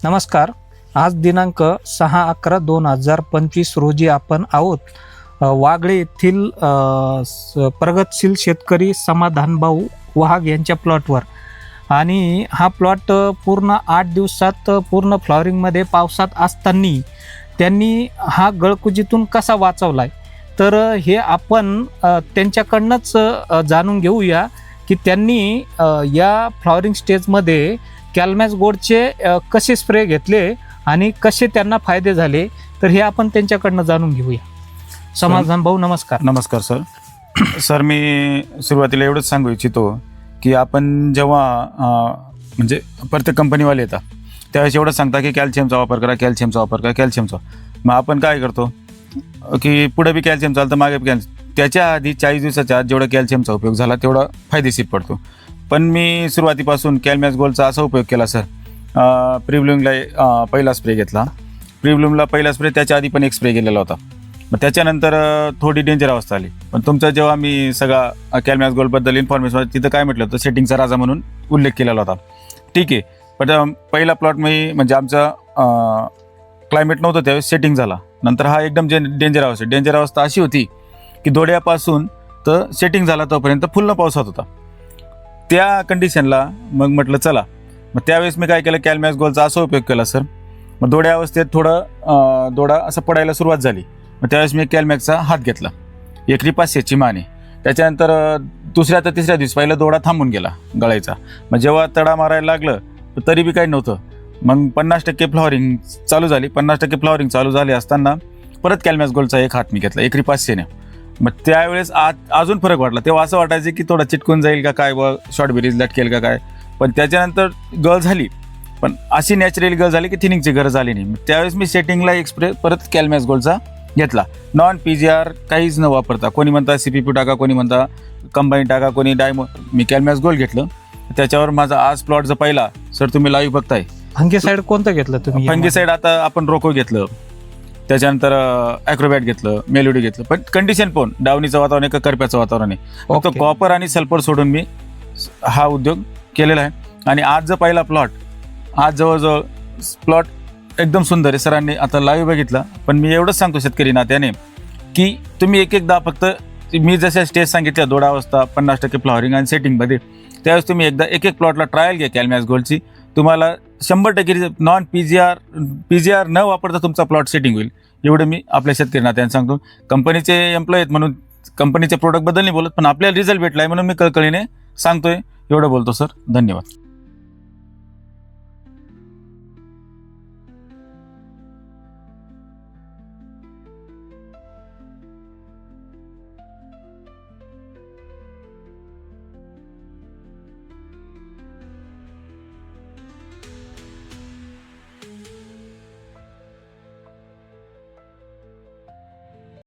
नमस्कार. आज दिनांक 6/11/2025 रोजी आपण आहोत वागळे येथील प्रगतशील शेतकरी समाधानभाऊ वाघ यांच्या प्लॉटवर. आणि हा प्लॉट पूर्ण 8 दिवसात पूर्ण फ्लॉवरिंगमध्ये पावसात असताना त्यांनी हा गळकुजीतून कसा वाचवलाय, तर हे आपण त्यांच्याकडनंच जाणून घेऊया की त्यांनी या फ्लॉवरिंग स्टेजमध्ये कॅलमॅक्स गोल्डचे कसे स्प्रे घेतले आणि कसे त्यांना फायदे झाले, तर हे आपण त्यांच्याकडनं जाणून घेऊया. समाधान भाऊ, नमस्कार. नमस्कार सर. सर, मी सुरुवातीला एवढंच सांगू इच्छितो की आपण जेव्हा म्हणजे प्रत्येक कंपनीवाले येतात त्यावेळेस एवढंच सांगता की कॅल्शियमचा वापर करा, कॅल्शियमचा वापर करा, कॅल्शियमचा. मग आपण काय करतो की पुढे बी कॅल्शियम चालतं, मागे बी कॅल्शियम. त्याच्या आधी 40 दिवसाच्या आत जेवढा कॅल्शियमचा उपयोग झाला तेवढा फायदेशीर पडतो. पण मी सुरुवातीपासून कॅलमॅक्स गोल्डचा असा उपयोग केला सर. प्रीब्लूमला पहिला स्प्रे घेतला. प्रीब्लूमला पहिला स्प्रे, त्याच्या आधी पण एक स्प्रे गेलेला होता. मग त्याच्यानंतर थोडी डेंजर अवस्था आली. पण तुमचं जेव्हा मी सगळा कॅलमॅक्स गोल्डबद्दल इन्फॉर्मेशन तिथं काय म्हटलं होतं, सेटिंगचा राजा म्हणून उल्लेख केलेला होता. ठीक आहे. पण पहिला प्लॉट मी म्हणजे आमचा क्लायमेट नव्हतं त्यावेळेस, सेटिंग झाला. नंतर हा एकदम डेंजर अवस्था अशी होती की दोड्यापासून तर सेटिंग झाला तोपर्यंत फुल्ल पावसात होता. त्या कंडिशनला मग म्हटलं चला. मग त्यावेळेस मी काय केलं, कॅलमॅक्स गोल्डचा असा उपयोग केला सर. मग दोड्या अवस्थेत थोडं दोडा असं पडायला सुरुवात झाली. मग त्यावेळेस मी कॅलमॅक्सचा हात घेतला, एकरी 500ची माने. त्याच्यानंतर दुसऱ्या तर तिसऱ्या दिवस पहिला दोडा थांबून गेला गळायचा. मग जेव्हा तडा मारायला लागलं तरी बी काही नव्हतं. मग 50% फ्लॉवरिंग चालू झाली. 50% फ्लॉवरिंग चालू झाली असताना परत कॅलमॅक्स गोल्डचा एक हात मी घेतला, एकरी 500ने. मग त्यावेळेस अजून फरक वाटला. तेव्हा असं वाटायचं की थोडा चिटकून जाईल का काय, व शॉर्ट बेरीज लटकेल का काय. पण त्याच्यानंतर गळ झाली, पण अशी नॅचरली गळ झाली की थिनिंगची गरज आली नाही. त्यावेळेस मी सेटिंगला एक स्प्रे परत कॅलमॅक्स गोल्डचा घेतला, नॉन PGR काहीच न वापरता. कोणी म्हणता CPP टाका, कोणी म्हणता कंबाईन टाका, कोणी डायमो. मी कॅलमॅक्स गोल्ड घेतलं. त्याच्यावर माझा आज प्लॉट जो पहिला सर तुम्ही लाईव्ह बघताय. फंगीसाईड कोणतं घेतलं तुम्ही? फंगीसाईड आता आपण रोको घेतलं, त्याच्यानंतर ॲक्रोबॅट घेतलं, मेलोडी घेतलं. पण कंडिशन पण डावणीचं वातावरण आहे का करप्याचं वातावरण आहे, फक्त कॉपर आणि सल्फर सोडून मी हा उद्योग केलेला आहे. आणि आज जो पहिला प्लॉट, आज जवळजवळ प्लॉट एकदम सुंदर आहे. सरांनी आता लाईव्ह बघितला. पण मी एवढंच सांगतो शेतकरी नात्याने की तुम्ही एकदा फक्त मी जशा स्टेज सांगितल्या, दोडा अवस्था, 50% फ्लॉवरिंग आणि सेटिंगमध्ये, त्यावेळेस तुम्ही एकदा एक प्लॉटला ट्रायल घ्या कॅलमॅक्स गोल्डची. तुम्हाला 100% नॉन PGR न वापरता तुमचा प्लॉट सेटिंग होईल. एवढं मी आपल्या शेतकरी नात्याने सांगतो. कंपनीचे एम्प्लॉई आहेत म्हणून कंपनीच्या प्रोडक्टबद्दल नाही बोलत, पण आपल्याला रिझल्ट भेटला आहे म्हणून मी कळकळीने सांगतोय. एवढं बोलतो सर. धन्यवाद.